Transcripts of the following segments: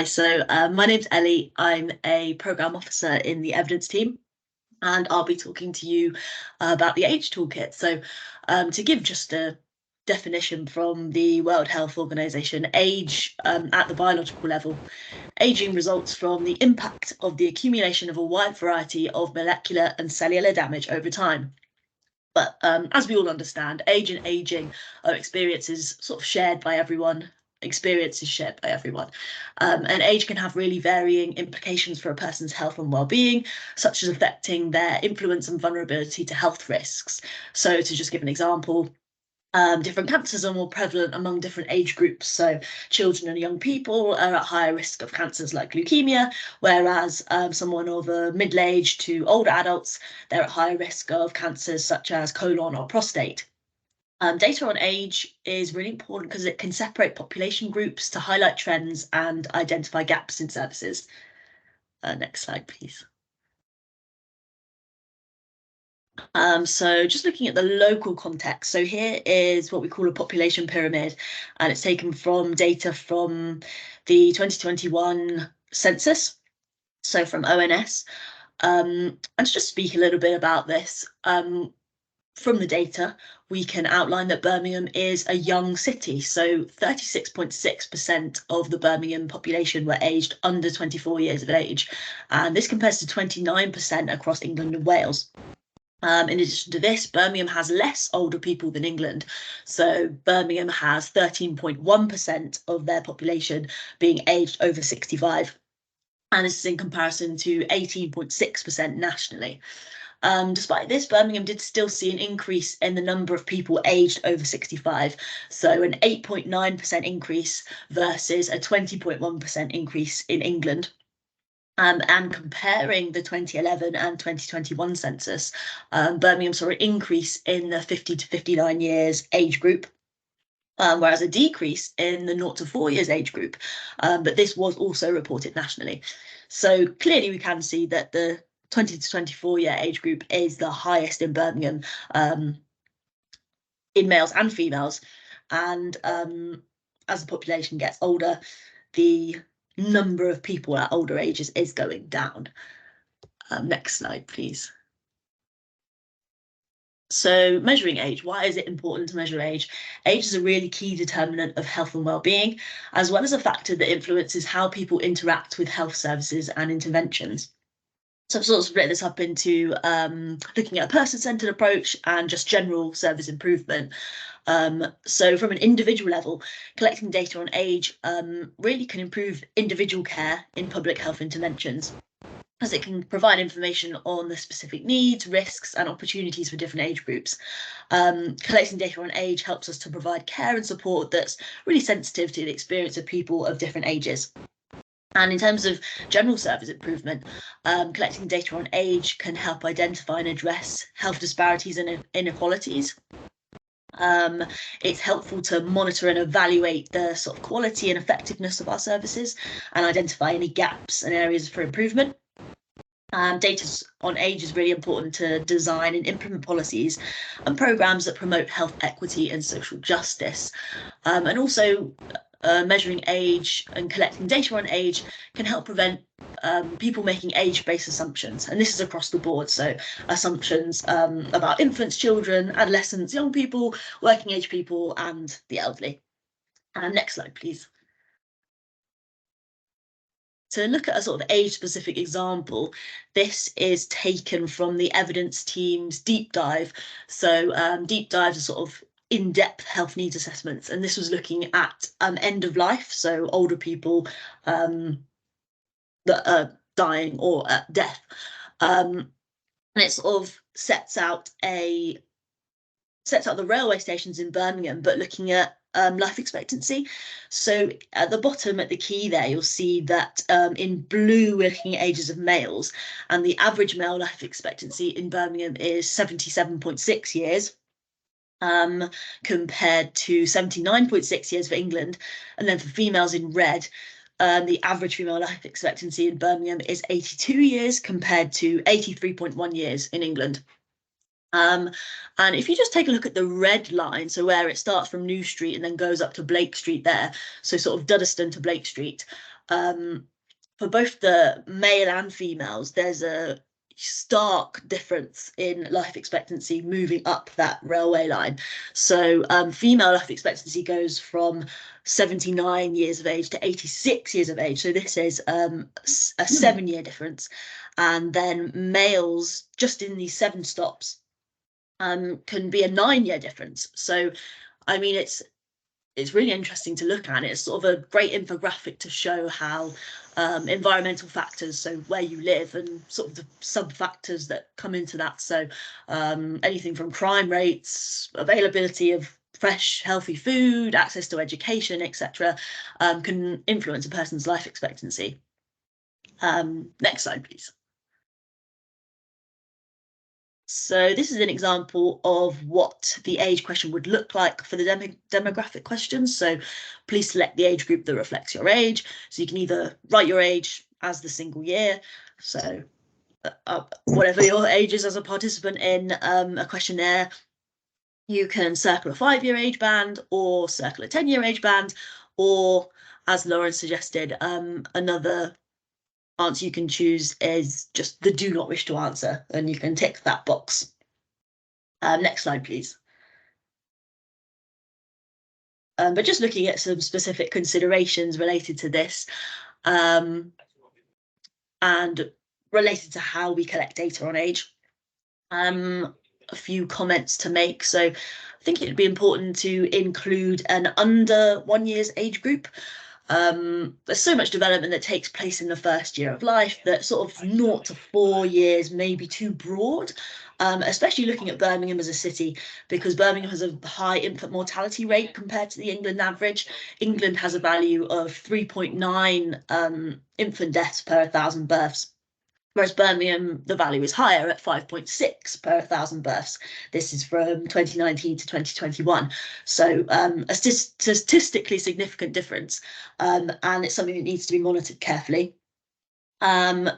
My name's Ellie. I'm a programme officer in the evidence team, and I'll be talking to you about the age toolkit. To give just a definition from the World Health Organization, age at the biological level, aging results from the impact of the accumulation of a wide variety of molecular and cellular damage over time. But as we all understand, age and aging are experiences sort of shared by everyone. Experience is shared by everyone. And age can have really varying implications for a person's health and well-being, such as affecting their influence and vulnerability to health risks. So to just give an example, different cancers are more prevalent among different age groups. So children and young people are at higher risk of cancers like leukemia, whereas someone of a middle age to older adults, they're at higher risk of cancers such as colon or prostate. Data on age is really important because it can separate population groups to highlight trends and identify gaps in services. Next slide, please. So just looking at the local context. So here is what we call a population pyramid, and it's taken from data from the 2021 census, so from ONS. And to just speak a little bit about this, from the data, we can outline that Birmingham is a young city. So 36.6% of the Birmingham population were aged under 24 years of age. And this compares to 29% across England and Wales. In addition to this, Birmingham has less older people than England. So Birmingham has 13.1% of their population being aged over 65. And this is in comparison to 18.6% nationally. Despite this, Birmingham did still see an increase in the number of people aged over 65. So an 8.9% increase versus a 20.1% increase in England. And comparing the 2011 and 2021 census, Birmingham saw an increase in the 50 to 59 years age group, whereas a decrease in the 0 to 4 years age group. But this was also reported nationally. So clearly we can see that the 20 to 24 year age group is the highest in Birmingham in males and females. And as the population gets older, the number of people at older ages is going down. Next slide, please. So measuring age, why is it important to measure age? Age is a really key determinant of health and well-being, as well as a factor that influences how people interact with health services and interventions. So I've sort of split this up into looking at a person-centred approach and just general service improvement. So from an individual level, collecting data on age really can improve individual care in public health interventions, as it can provide information on the specific needs, risks and opportunities for different age groups. Collecting data on age helps us to provide care and support that's really sensitive to the experience of people of different ages. And in terms of general service improvement, collecting data on age can help identify and address health disparities and inequalities. It's helpful to monitor and evaluate the sort of quality and effectiveness of our services and identify any gaps and areas for improvement. Data on age is really important to design and implement policies and programmes that promote health equity and social justice. And also measuring age and collecting data on age can help prevent people making age-based assumptions, and this is across the board. So assumptions about infants, children, adolescents, young people, working age people and the elderly. Next slide, please. To look at a sort of age-specific example, this is taken from the evidence team's deep dive. So deep dives are sort of in-depth health needs assessments, and this was looking at end of life, so older people that are dying or at death. And it sort of sets out the railway stations in Birmingham, but looking at life expectancy. So at the bottom at the key there, you'll see that in blue we're looking at ages of males, and the average male life expectancy in Birmingham is 77.6 years. Compared to 79.6 years for England. And then for females in red, the average female life expectancy in Birmingham is 82 years compared to 83.1 years in England. And if you just take a look at the red line, so where it starts from New Street and then goes up to Blake Street there, so sort of Duddeston to Blake Street, for both the male and females, there's a stark difference in life expectancy moving up that railway line. So female life expectancy goes from 79 years of age to 86 years of age. So this is a 7-year difference. And then males, just in these 7 stops, can be a 9-year difference. So, I mean, it's really interesting to look at. It's sort of a great infographic to show how environmental factors, so where you live, and sort of the sub factors that come into that. So anything from crime rates, availability of fresh, healthy food, access to education, etc., can influence a person's life expectancy. Next slide, please. So this is an example of what the age question would look like for the demographic questions. So please select the age group that reflects your age. So you can either write your age as the single year, so whatever your age is as a participant in a questionnaire. You can circle a 5-year age band or circle a 10-year age band, or, as Lauren suggested, another answer you can choose is just the do not wish to answer, and you can tick that box. Next slide, please. But just looking at some specific considerations related to this, and related to how we collect data on age. A few comments to make. So I think it'd be important to include an under 1 year's age group. There's so much development that takes place in the first year of life that sort of 0 to 4 years may be too broad, especially looking at Birmingham as a city, because Birmingham has a high infant mortality rate compared to the England average. England has a value of 3.9 infant deaths per 1,000 births, whereas Birmingham, the value is higher at 5.6 per 1,000 births. This is from 2019 to 2021. So a statistically significant difference, and it's something that needs to be monitored carefully. In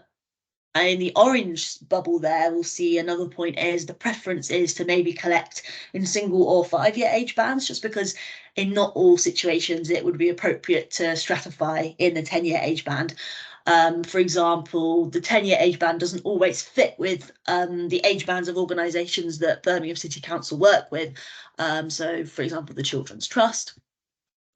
the orange bubble there, we'll see another point is the preference is to maybe collect in single or 5-year age bands, just because in not all situations it would be appropriate to stratify in the 10-year age band. For example, the 10-year age band doesn't always fit with the age bands of organisations that Birmingham City Council work with. So, for example, the Children's Trust.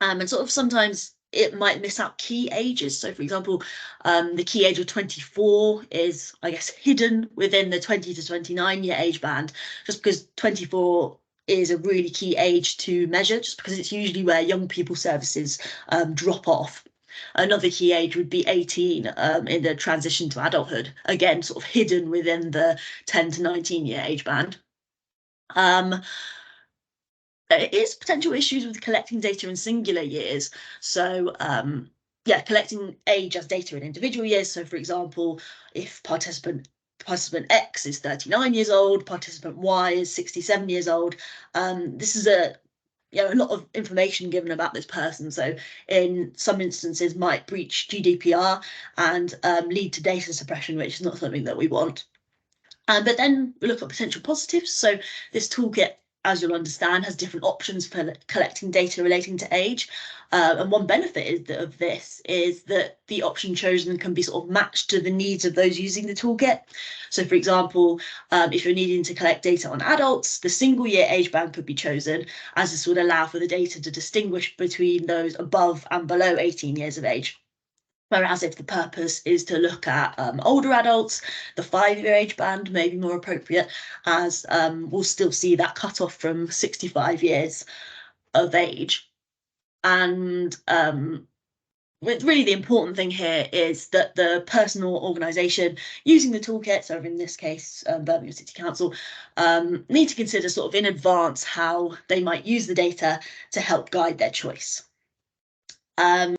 And sort of sometimes it might miss out key ages. So, for example, the key age of 24 is, I guess, hidden within the 20 to 29-year age band, just because 24 is a really key age to measure, just because it's usually where young people services drop off. Another key age would be 18 in the transition to adulthood, again, sort of hidden within the 10 to 19-year age band. There is potential issues with collecting data in singular years. So yeah, collecting age as data in individual years. So for example, if participant X is 39 years old, participant Y is 67 years old, this is a lot of information given about this person. So in some instances might breach GDPR and lead to data suppression, which is not something that we want. But then we look at potential positives. So this toolkit, as you'll understand, has different options for collecting data relating to age. And one benefit of this is that the option chosen can be sort of matched to the needs of those using the toolkit. So for example, if you're needing to collect data on adults, the single year age band could be chosen, as this would allow for the data to distinguish between those above and below 18 years of age. Whereas if the purpose is to look at older adults, the 5-year age band may be more appropriate, as we'll still see that cutoff from 65 years of age. And really the important thing here is that the person or organisation using the toolkit, so in this case Birmingham City Council, need to consider sort of in advance how they might use the data to help guide their choice.